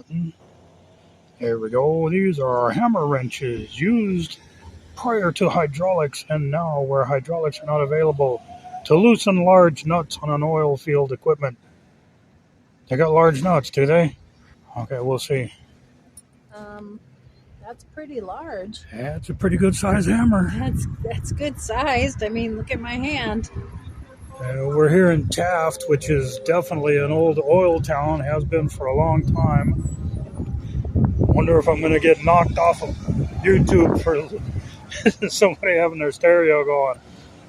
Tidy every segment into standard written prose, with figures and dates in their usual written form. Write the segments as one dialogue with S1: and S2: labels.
S1: button. There we go. These are hammer wrenches used prior to hydraulics and now where hydraulics are not available to loosen large nuts on an oil field equipment. They got large nuts, do they? Okay, we'll see.
S2: That's pretty large.
S1: Yeah, it's a pretty good size hammer.
S2: That's good sized. I mean, look at my hand.
S1: We're here in Taft, which is definitely an old oil town, has been for a long time. Wonder if I'm going to get knocked off of YouTube for somebody having their stereo going.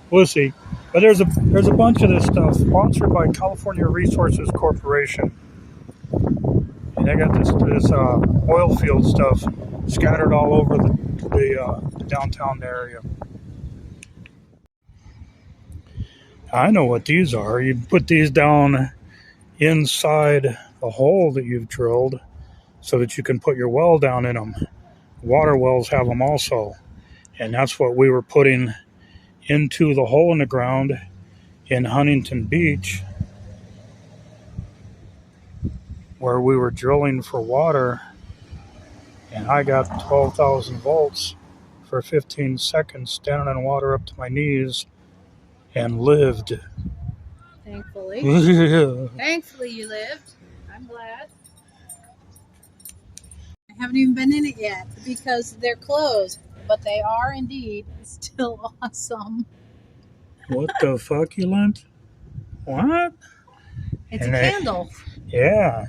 S1: We'll see. But there's a bunch of this stuff sponsored by California Resources Corporation. And they got this oil field stuff scattered all over the downtown area. I know what these are. You put these down inside the hole that you've drilled so that you can put your well down in them. Water wells have them also. And that's what we were putting into the hole in the ground in Huntington Beach, where we were drilling for water. And I got 12,000 volts for 15 seconds standing in water up to my knees and lived.
S2: Thankfully. Thankfully you lived. I'm glad. I haven't even been in it yet because they're closed, but they are indeed still awesome.
S1: What the fuckulent? What?
S2: It's a candle.
S1: Yeah.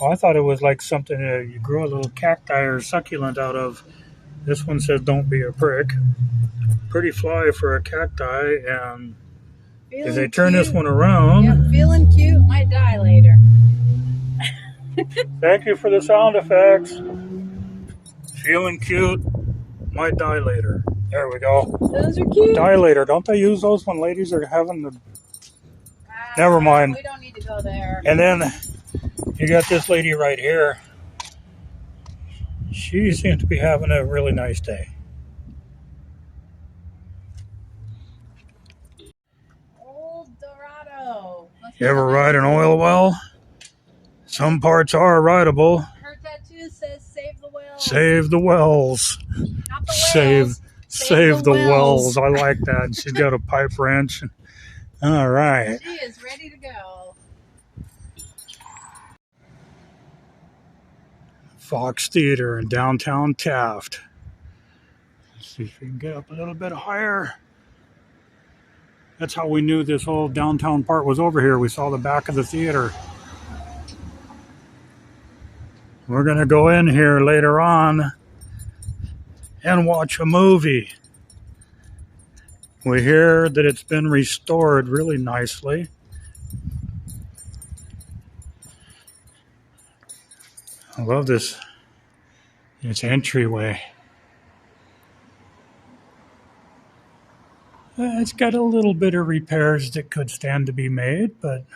S1: I thought it was like something you grew a little cacti or succulent out of. This one says don't be a prick. Pretty fly for a cacti, and if they turn this one around...
S2: Yep, feeling cute, might die later.
S1: Thank you for the sound effects. Feeling cute, might die later. There we go.
S2: Those are cute.
S1: Die later. Don't they use those when ladies are having the... Never mind.
S2: We don't need to go there.
S1: And then you got this lady right here. She seems to be having a really nice day.
S2: Old Dorado.
S1: You ever ride an oil well? Some parts are rideable.
S2: Her tattoo says save the wells.
S1: Save the wells.
S2: Not the wells.
S1: Save the wells. I like that. She's got a pipe wrench. All right.
S2: She is ready to go.
S1: Fox Theater in Downtown Taft. Let's see if we can get up a little bit higher. That's how we knew this whole downtown part was over here. We saw the back of the theater. We're going to go in here later on and watch a movie. We hear that it's been restored really nicely. I love this entryway. It's got a little bit of repairs that could stand to be made, but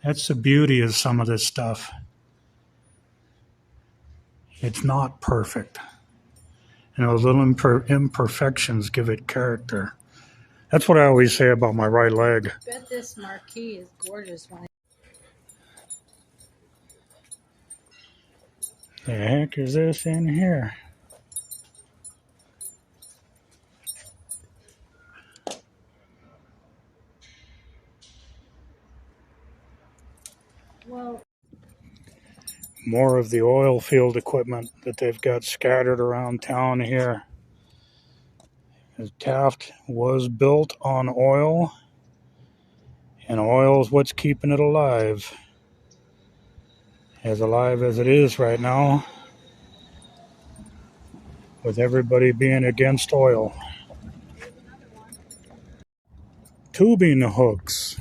S1: that's the beauty of some of this stuff. It's not perfect. And those little imperfections give it character. That's what I always say about my right leg.
S2: I bet this marquee is gorgeous.
S1: The heck is this in here?
S2: Well,
S1: more of the oil field equipment that they've got scattered around town here. Taft was built on oil, and oil is what's keeping it alive. As alive as it is right now, with everybody being against oil. Tubing hooks.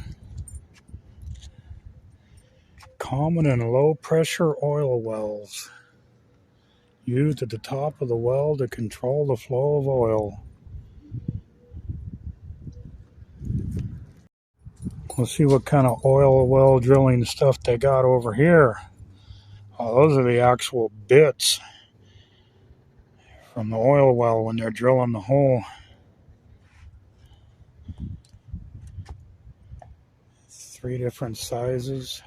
S1: Common in low-pressure oil wells. Used at the top of the well to control the flow of oil. We'll see what kind of oil well drilling stuff they got over here. Oh, those are the actual bits from the oil well when they're drilling the hole. 3 different sizes.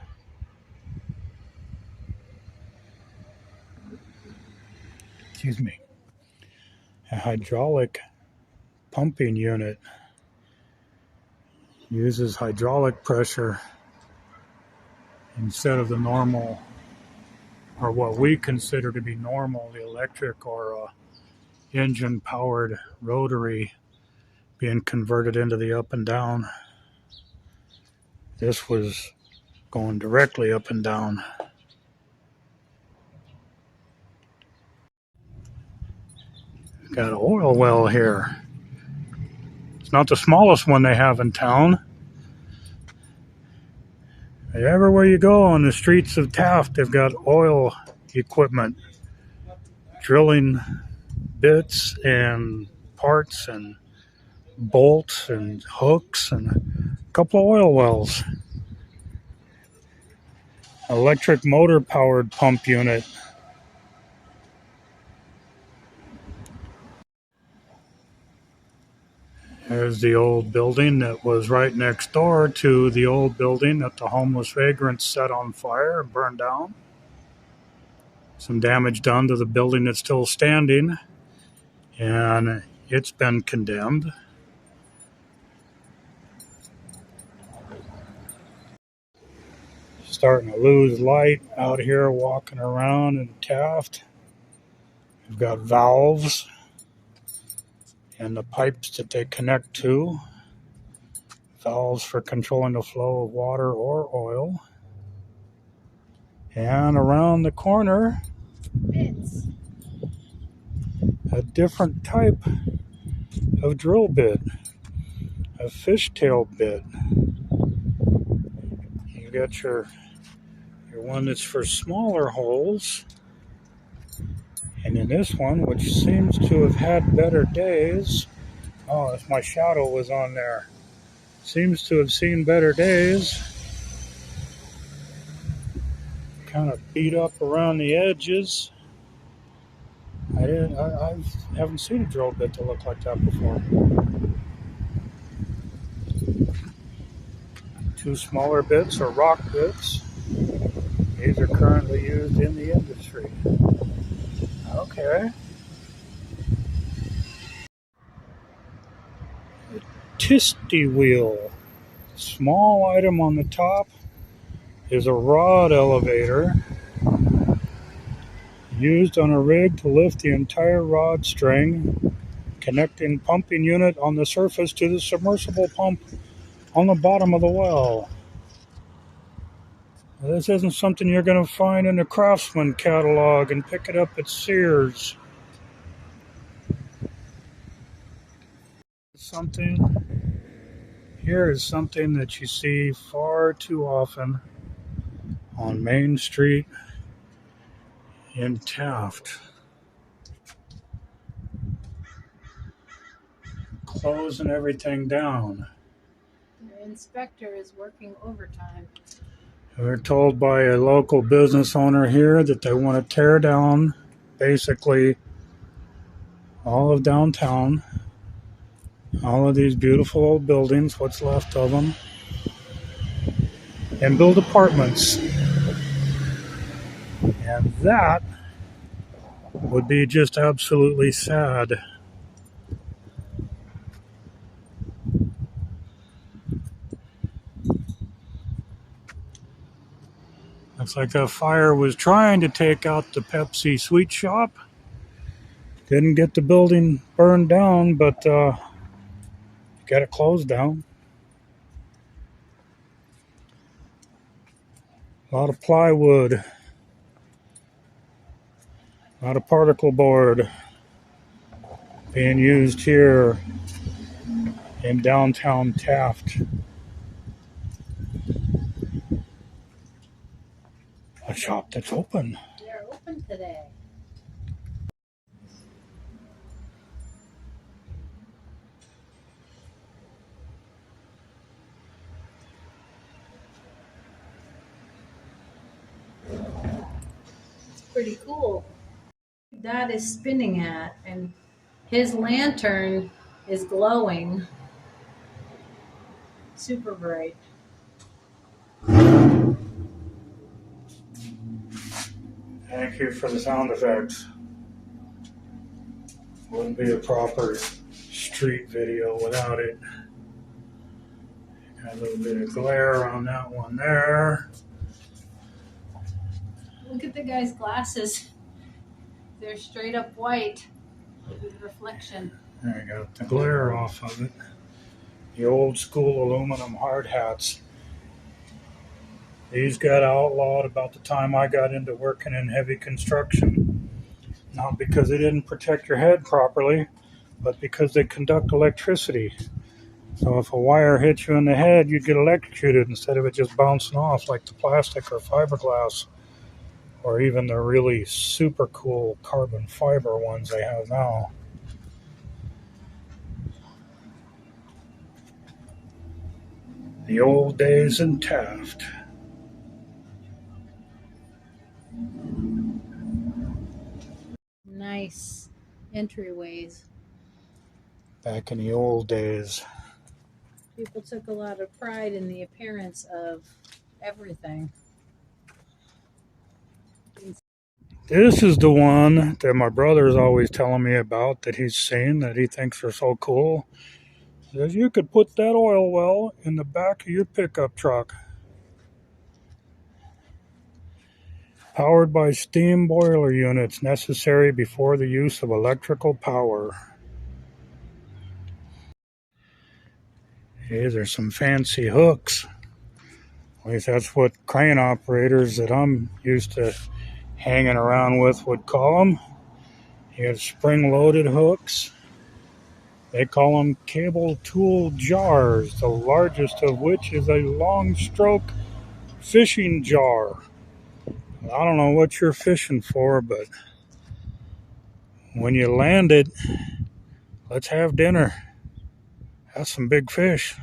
S1: excuse me, a hydraulic pumping unit. Uses hydraulic pressure instead of the normal, or what we consider to be normal, the electric or engine powered rotary being converted into the up and down. This was going directly up and down. We've got an oil well here. It's not the smallest one they have in town. Everywhere you go on the streets of Taft, they've got oil equipment, drilling bits and parts and bolts and hooks and a couple of oil wells. Electric motor powered pump unit. There's the old building that was right next door to the old building that the homeless vagrants set on fire and burned down. Some damage done to the building that's still standing, and it's been condemned. Starting to lose light out here walking around in Taft. We've got valves and the pipes that they connect to. Valves for controlling the flow of water or oil. And around the corner,
S2: Bits.
S1: a different type of drill bit, a fishtail bit. You got your one that's for smaller holes. And in this one, which seems to have had better days, oh, if my shadow was on there, seems to have seen better days. Kind of beat up around the edges. I haven't seen a drill bit that looked like that before. Two smaller bits are rock bits. These are currently used in the industry. Okay. A Tisty wheel. Small item on the top is a rod elevator used on a rig to lift the entire rod string, connecting pumping unit on the surface to the submersible pump on the bottom of the well. This isn't something you're going to find in the Craftsman catalog and pick it up at Sears. Here is something that you see far too often on Main Street in Taft. Closing everything down.
S2: The inspector is working overtime.
S1: We're told by a local business owner here that they want to tear down basically all of downtown, all of these beautiful old buildings, what's left of them, and build apartments. And that would be just absolutely sad. Looks like a fire was trying to take out the Pepsi sweet shop. Didn't get the building burned down, but got it closed down. A lot of plywood, a lot of particle board being used here in downtown Taft. A shop that's open.
S2: They're open today. It's pretty cool. Dad is spinning at, and his lantern is glowing super bright.
S1: Thank you for the sound effects. Wouldn't be a proper street video without it. Got a little bit of glare on that one there.
S2: Look at the guy's glasses. They're straight up white with reflection.
S1: There you go. The glare off of it. The old school aluminum hard hats. These got outlawed about the time I got into working in heavy construction. Not because they didn't protect your head properly, but because they conduct electricity. So if a wire hits you in the head, you'd get electrocuted instead of it just bouncing off like the plastic or fiberglass, or even the really super cool carbon fiber ones they have now. The old days in Taft.
S2: Nice entryways.
S1: Back in the old days.
S2: People took a lot of pride in the appearance of everything.
S1: This is the one that my brother's always telling me about, that he's seen, that he thinks are so cool. He says you could put that oil well in the back of your pickup truck. Powered by steam boiler units necessary before the use of electrical power. Hey, there's some fancy hooks. At least that's what crane operators that I'm used to hanging around with would call them. You have spring-loaded hooks. They call them cable tool jars, the largest of which is a long-stroke fishing jar. I don't know what you're fishing for, but when you land it, let's have dinner. That's some big fish.